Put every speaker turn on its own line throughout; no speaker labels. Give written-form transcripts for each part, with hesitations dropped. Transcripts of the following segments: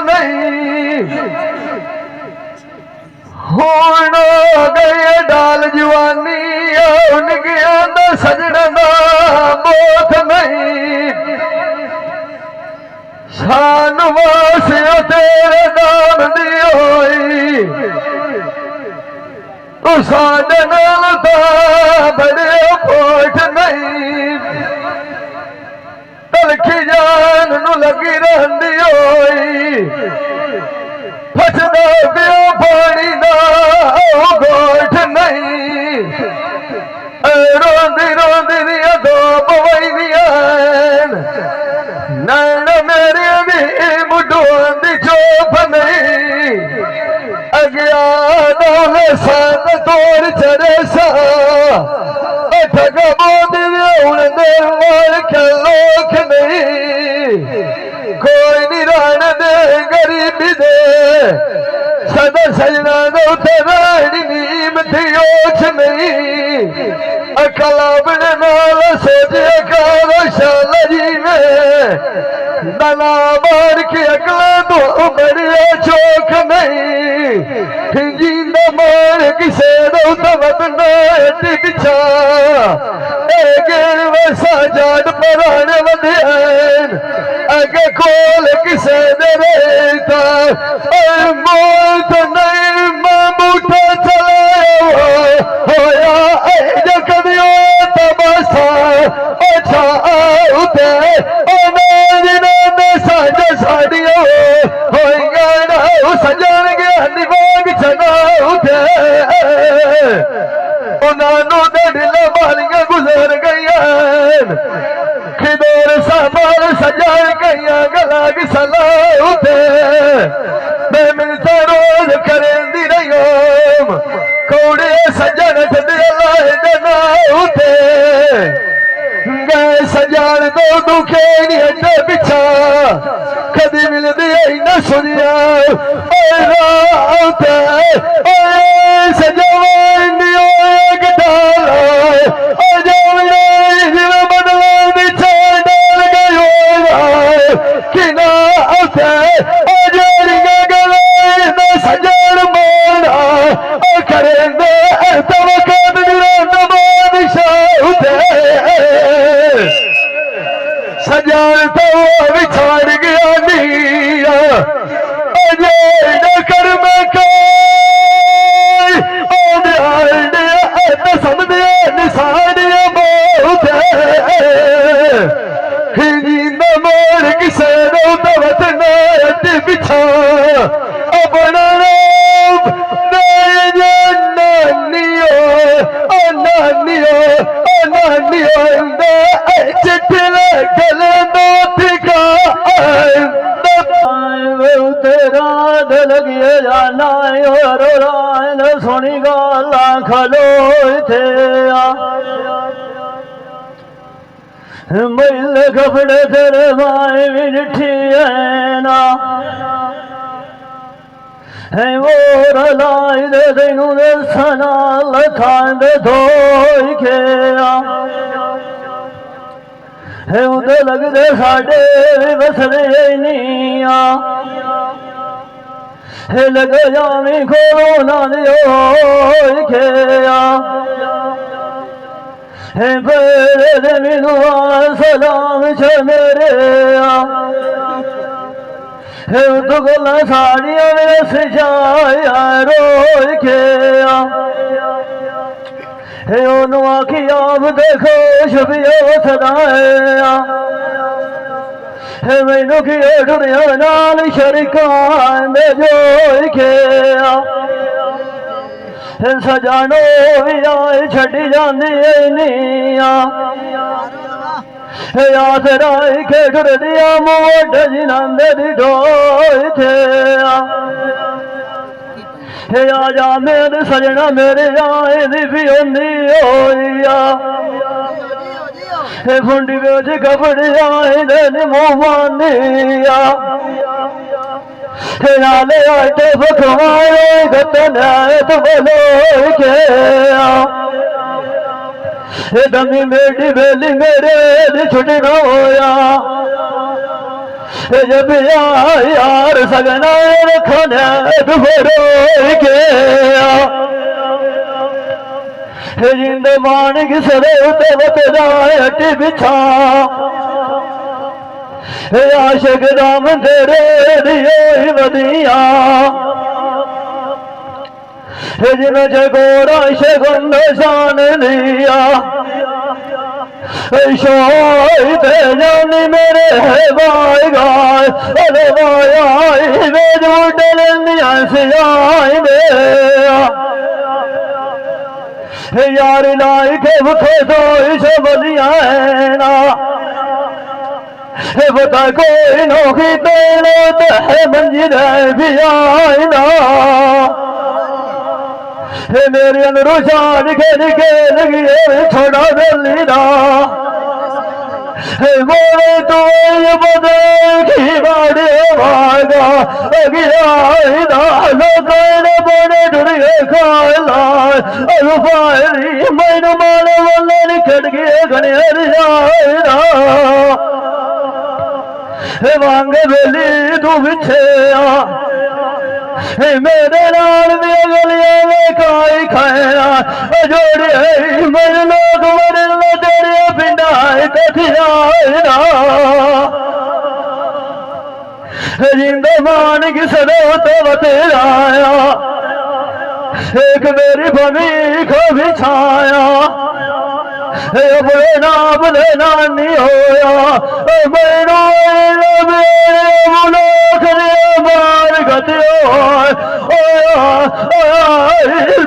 नहीं हुण गए डाल जवानी उनके आंदा सजना मोथ नहीं शान वासिया तेरे नाम दी होई तू साडे नाल तां बड़े खोट नहीं तलखी जान नू लगी रहिंदी होई फसदा पिया पानी दा गोठ नहीं रोंदी रोंदी दियां दो पवैंदियां नैन मेरे दी मुडों दी चोप नहीं अगिया डोले सन तोड़ चढ़े सा ठग बोंदी उड़दे मोर के लोक नहीं कोई नहीं राण दे गरीबी दे सदा सजना दो रानी नीम थी ओछ नहीं अकलाबड़ नाल सोचे कर शाल जी में दना मार के अकला तो बड़े चौक नहीं जिंदा मार किसे दो तवत पिछा वैसा जाट पराने वधियन अगे कोल किसे दे रेता मौत नहीं मामूठा चलाया होया जो कदियो तबसा अच्छा उते साजा साड़ियो होएगा ना सजन गया निभाग चना उठे उन्होंने दिल मारियां गुजर गई खिदोर सामान सजान गई गला की सला उठे मैं मिलता रोज करेंदी रही कौड़े सजन जना उठे गए सजान तो दुखे नहीं हटे पिछा कदी मिलती न सुनिया सजन मोड़ा करेंगे सजान तो बिछाड़ गया नीया अजय न कर मैं समझे निशानिया बहुत हिंद मोर किसे दवत नाटी पिछा अपना सोनी गाला खलो थे मिल कपड़े तेरे माए मिठी है ना है वो रलाई दे तेनू दसना लखांड धोई के है उदे लगदे साडे बसरे नहीं लग जावी खोलो ना दियो खेया बेरे मिनु सलाम छ मेरे दुगला साड़िया में सजाया रोई खेया ओनू आखी आप देखो छबियो सदाया मैनू की डुरिया नाल शरिकान दे जोई खेया सजानो भी आए छड़ी जांदी नीया आसराई के डुरदिया मोड जिनांदे दी ढोई थे आजा मेरे सजना मेरे आए दी भी होंदी होइया फुंडी बेच कपड़े आए दिन मोहानिया नाले आटे पकवाए गतनाए तो बोलो के दमी मेरी बेली मेरे छुट्टी न होया जब यार सगना रखना दुबरो के जिंद मानक सरे उते हट बिछा आशिक राम तेरे दिए वदिया जिन जगोरा शगुन शान लिया शोद जानी मेरे है बाय गाय अरे बाय वेद उडल सियाई दे यार लाई के भुखे तो इस बलिया है ना बता कोई नौकी तेरे है मंजिल भी आए ना मेरे अंदरों जान के निकल गए थोड़ा दिल्ली ना बोले तो ये बदल बाड़े भागा गया ना बने डुरे खाला फायरी मैनू मारे वाले निकल गए घनेर जाना वांग बेली तू पिछे आ मेरे नाल दिया गलियां में खाई खाया जोड़े मेरे लोग मरन तेरे पिंडा तथिया जिंदा मान की सदो तो बतेराया एक मेरी भमी को बिछाया अपने नाम लेना नहीं होया मैनू मुलाक मार गतियो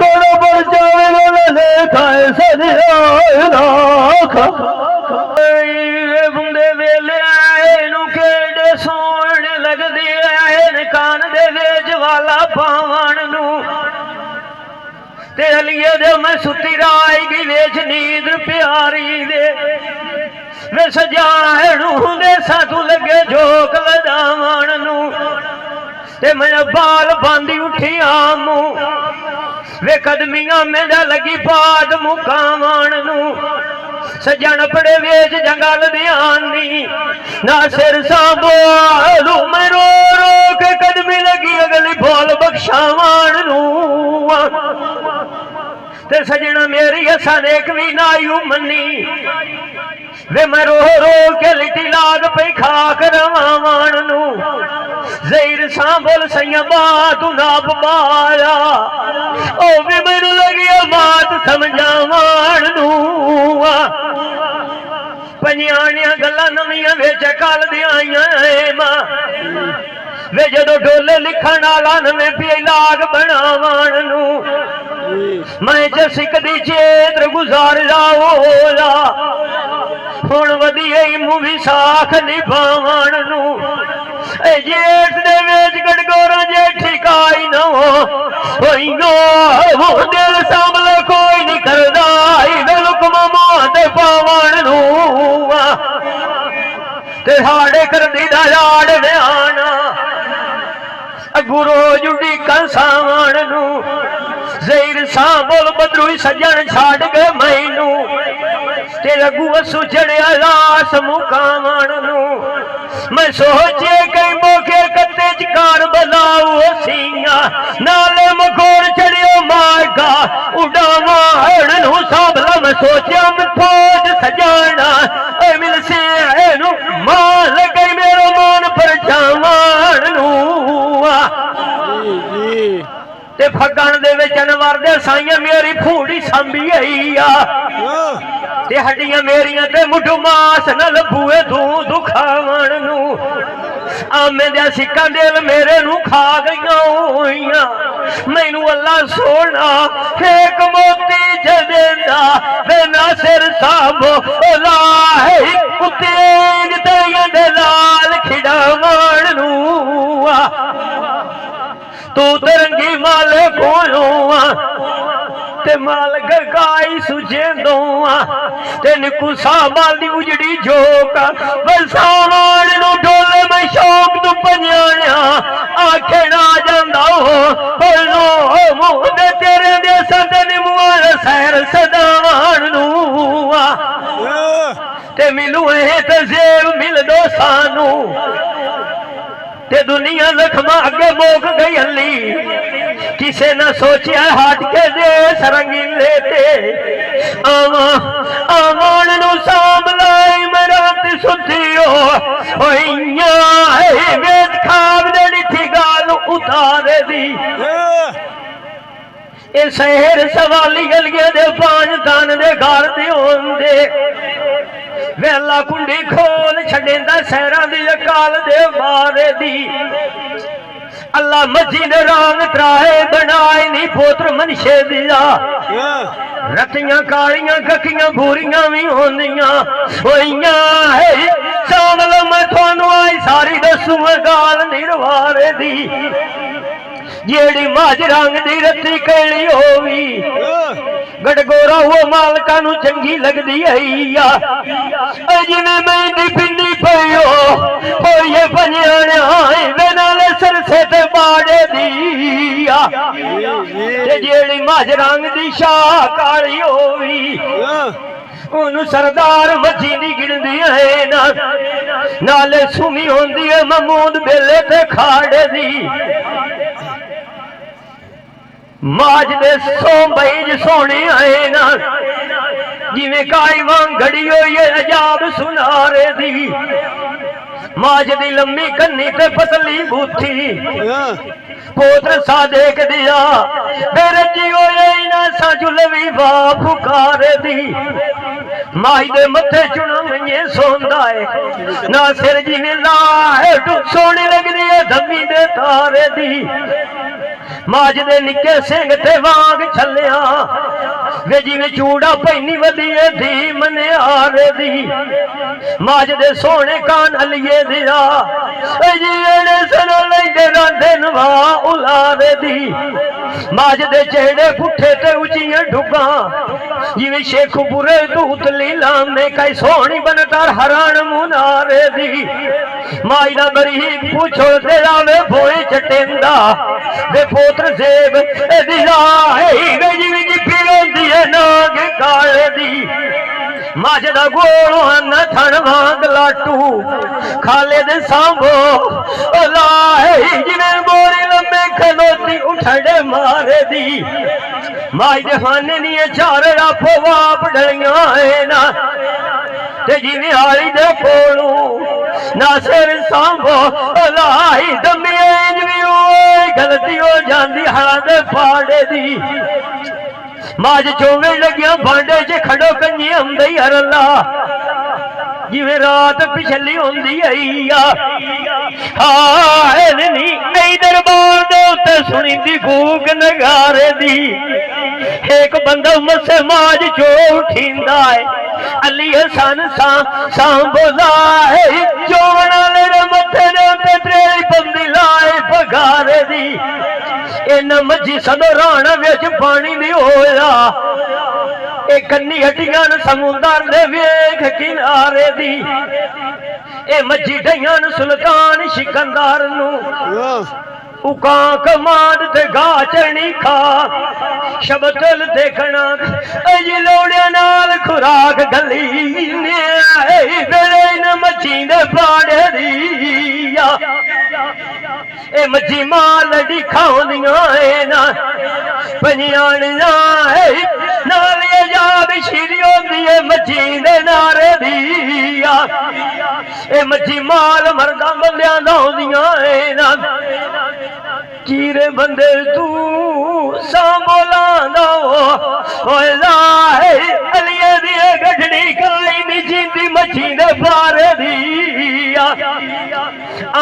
तोड़ा पर जाएगा खाए सदिया बुंदे वेले आए नू केड़े सोण लगदी आए कान दे वेच वाला पावण नू ते अलिए दे मैं सुती राएगी वेच नींद प्यारी दे वे सजाणू दे साधु लगे झोक लदावण नू ते मैं बाल बांधी उठी आमू वे कदमियां मेरा लगी पाद मुकावण नू सजन पड़े वेच जंगल ध्यानी ना सिर सांभो मैं रो रो के कदमी लगी अगली बोल बख्शावण नू ते सजना मेरी असा नेक भी नायू मनी वे मैं रो रो के लिटी लाग पे खाक रवावण नू जहीर सांभल सैया तू नाप पाया ओ भी मैनू लगी बात समझावण नू पंजाणियां गल्लां नवीं विच कल दियां आईयां मां वे जदों डोले लिखण वाला नवें पी लाग बनावण नू मैं च सिकदी चेत्र गुजार जाओला हुण वधिए मूं भी साख निभावण नू जेठ दे वेच गड़गोरा जेठी काई न होई नो वो दिल सांभल कोई नहीं करदा हुक्म मोहत पावण नू ते हाड़े करदी दा याड़ व्याना गुरो जुड़ी कंसावण नू जहीर सांभल बदरू सजन छाड़ गए मैनू ते लगू असू चढ़िया लाश मुकावण नू मैं सोचे कई मौके कत्ते चकार बलाऊ सिया नाले मकोर चढ़ियो मारगा उड़ावण नू सांभला मैं सोचा फौज सजाना मिल से नू मान गई मेरो मान पर जावण नू ते फगण दे विच अनवर दे साईं मेरी फूड़ी सांभी आई ते हड्डियां मेरियां ते मुठू मास न लभूए तू दुखावण नू आमे दे सिक्का दिल मेरे नू खा गईयां मैनू अल्लाह सोना एक मोती च देंदा वे ना सिर सांभो लाहे कुत्ते ते लाल खिड़ावण नू तू तरंगी माल कोयो ते माल गगाई सुजेंदो ते निकू सामाल दी उजड़ी जोक बसावण नू ढोले में शौक तू पंजाणिया आखे ना जांदा हो मुंह दे तेरे दे संत निमुआल सैर सदावण नू ते मिलू है ते जेब मिल दो सानू ते दुनिया जख्मा अगे मोक गई हली किसे न सोचिया हट के दे सरंगीले ते आवान नु सामलाई मरात सुथियो होइया है वेद खाब देनी थी गाल उतारे दी ए शहर सवाली गलिए दे पांच दान दे घर दे होंदे वेला कुंडी खोल छड़ेंदा सहरा दी अकाल दे बारे दी अल्लाह मजी दे रंग त्राए बनाए नी पोत्र मनशे दिया रतियां कालियां ककियां भूरियां भी होंदियां होइयां है सावल मैं थानू आई सारी दसूं गाल निर्वारे दी जेड़ी माज रंग दी रत्ती कैली होवी गड़गोरा वो मालका नू चंगी लगदी है जिवें मेहंदी पिंडी पईओ होइए पंजाने वे नाले सरसे ते बाड़े दी ते जेड़ी माज रंग दी शाह काली होवी ओनू सरदार मजी दी गिनदी है नाले सुमी होंदी है महमूद बेले ते खाड़े दी माज दे सो बईज सोने आए ना जिवें काई वांग घड़ी होई है अजाब सुनारे दी माज दी लम्मी कन्नी ते पतली बूथी पोत्र सा देख दिया बेरजी होए ना सा जुलवी वा पुकारे दी माई दे मथे चुनंगे सोंदा है ना सिर जिवें लाए सोने लगदी है धम्मी दे तारे दी माज दे निके सिंह ते वांग छलिया वे जिवें चूड़ा पैनी वधिए धी मनियारे दी माज दे सोने कान अलिए दिया जीड़े सनो लैंदे रांधे नवा उलारे दी माज दे चेहरे पुठे ते उचियां ढुगा जिवें शेखपुरे दूतली लामे कई सोहनी बनतार हरान मुनारे दी माई दा बरीक पूछो तेरा वे भोए चटेंदा वे पोत्र सेब दिला है वे जिवें जिपी रोंदी है नाग काले दी माज दा गोलो न थण वांग लाटू खाले दे सांभो ला है जिवें बोरी लम्बे खलोती उठड़े मारे दी माई दे खाने दी चार आपो वाप डलियां है ना ते जिवें हाली दे कोलू ना सिर सांभो लाई दमिए भी गलती हो जाती हड़ा दे फाड़े दी माज चोवे लगिया भांडे च खड़ो कंजी आंदी हरला जिवें रात पिछली होंदी आई हाय नी ऐ दरबार दे उत्ते सुनी दी गूक नगारे दी एक बंदा मसे माज चो उठींदा है अली हसन सांभोदा है चोवना ले मथे दे उत्ते त्रेली बंदी लाए पगारे दी इन मजी सदो राणा विच पानी दी होया ए कन्नी हटियां समुंदर दे वेख किनारे दी ए मजी ढइयां सुल्तान सिकंदर नू उका कमाद ते गा चढ़नी खा शबतल देखना अजी लोड़िया नाल खुराक गली ने मच्छी दे पाड़े दी ए मच्छी माल लड़ी खाउंदियां ना पंजाणियां नाल अजाब शिरी होंदी है मच्छी दे नारे दी ए मच्छी माल मरदा बंदियां लाउंदियां ना चीरे बंदे तू सांभोलांदा होला है अलिए दी गठड़ी काई नी जींदी मच्छी दे बारे दी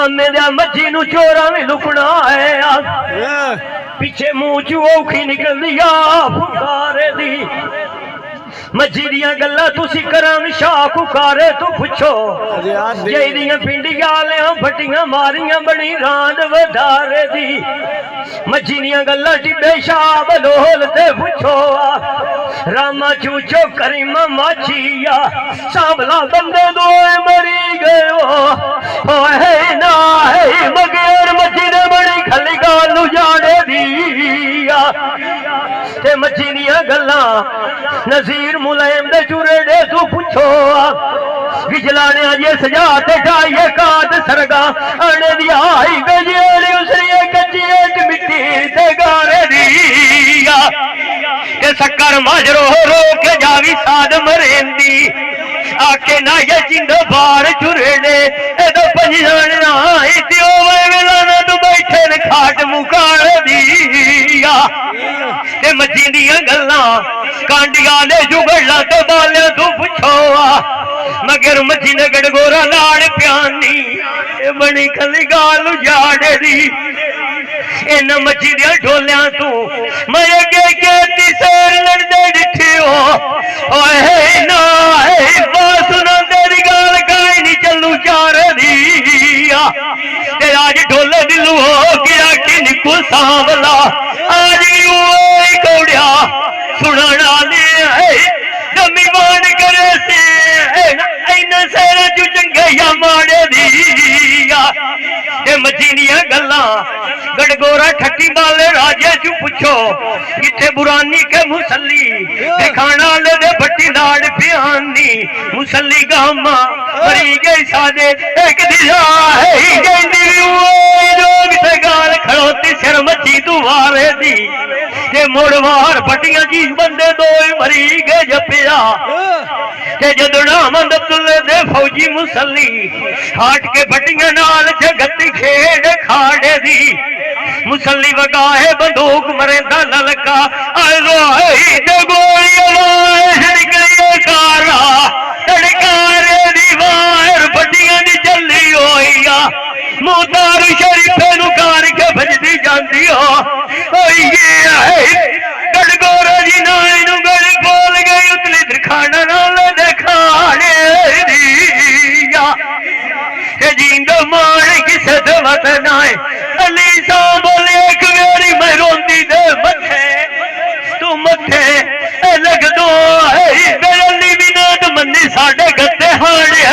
आमे दा मच्छी नू चोरा भी लुकना है पीछे मुंह चू औखी निकलदी आ फुकारे दी मच्छी दियां गल्लां तुसी करां शाह कुकारे तू पुछो जेदियां पिंडियां आलियां फटियां मारियां बनी रांद वधारे दी मच्छी दियां गल्लां टिब्बे शाह बलोल ते पुछो रामा चूचो करीमा माछिया सांभला बंदे दोए मरी गयो है ना है मगेर मच्छी ने बड़ी खली गालू जाने दी ते मच्छी दियां गल्लां नजीर मुलायम दे चुरेडे तू पुछो विजलाने ये सजा ते जाइए काट सरगा अने दिहाई गजेड़ी उसरिए कच्ची मिट्टी ते गारे दिया के शक्कर माजरो रो के जावी साध मरेंदी आके ना ये जिंद बार चुरेने ए तो पंजन ना इतियो वेला ना तू बैठे ने खाट मुकाल दिया ते मच्छी दियां गल्लां कांडिया ने जुगड़ला ते बाले तू पुछो मगर मच्छी ने गड़गोरा लाड़ प्यानी ए बनी खली गाल उजाड़े दी इन मच्छी दिया ढोलिया तू मैं अगे कहती सैर लड़दे डिठियो ओए ना सुना तेरी गाल काई नहीं चलू चार दिया ते आज ढोले दिलू हो गया कि निकू सांवला आज कौड़िया सुना दमी बाण करे से इना सैर चू चंगे या माड़े दिया ते मचीनिया गल्ला गड़गोरा ठट्टी वाले राजे चू पूछो इथे बुरानी के मुसली दिखाना ले दे भट्टी लाड़ पियानी मुसली गामा मरी गई सादे एक दिशा है ही गई लोग से गाल खड़ोती सिर मची दुआरे दी ते मुड़वार भट्टियां जी बंदे दो मरी गए जपिया ते जदना मंद तुले दे फौजी मुसली हाट के भट्टियां नाल जगती खेड़ खाड़े दी मुसली वगाए बंदूक मरेंदा ललका आई ते गोली कारा तड़कारे दीवार भट्टियां दी चली होइया मुतारू शरीफे नु कार के भजदी जांदी हो गड़गोरा जी नाई नु गल बोल गई उतली दिखाना नाल दिखाने दिया जींद मान किसे दवत नाए अली सा बोले एक मेरी मैं रोंदी दे मथे तू मथे लग दो गली भी ना तो मन्नी साढ़े गत्ते हाड़े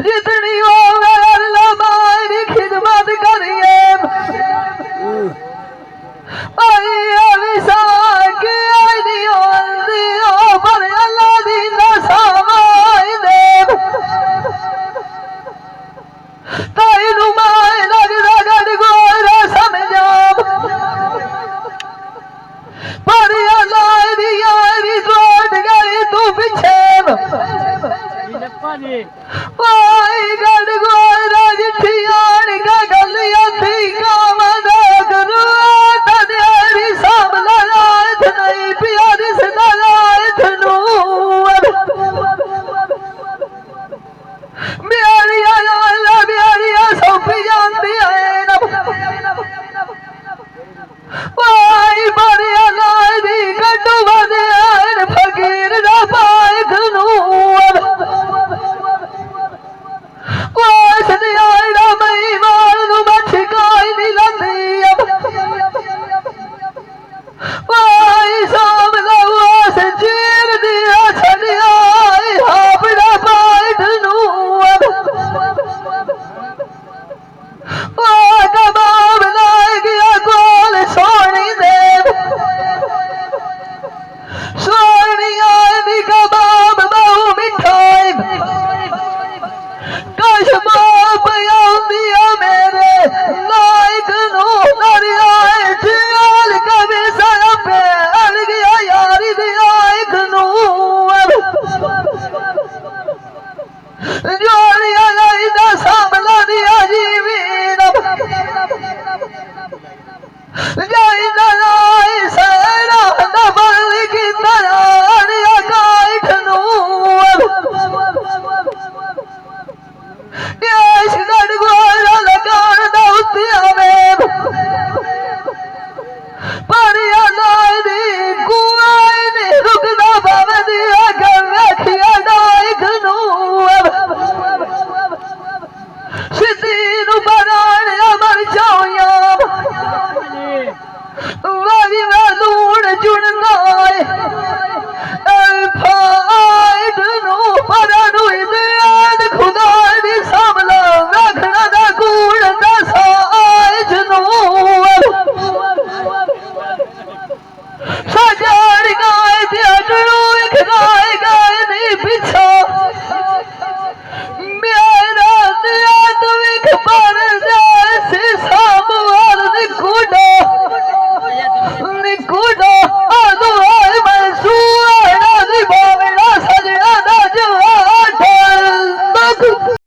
जितनी हो खिदमत करिए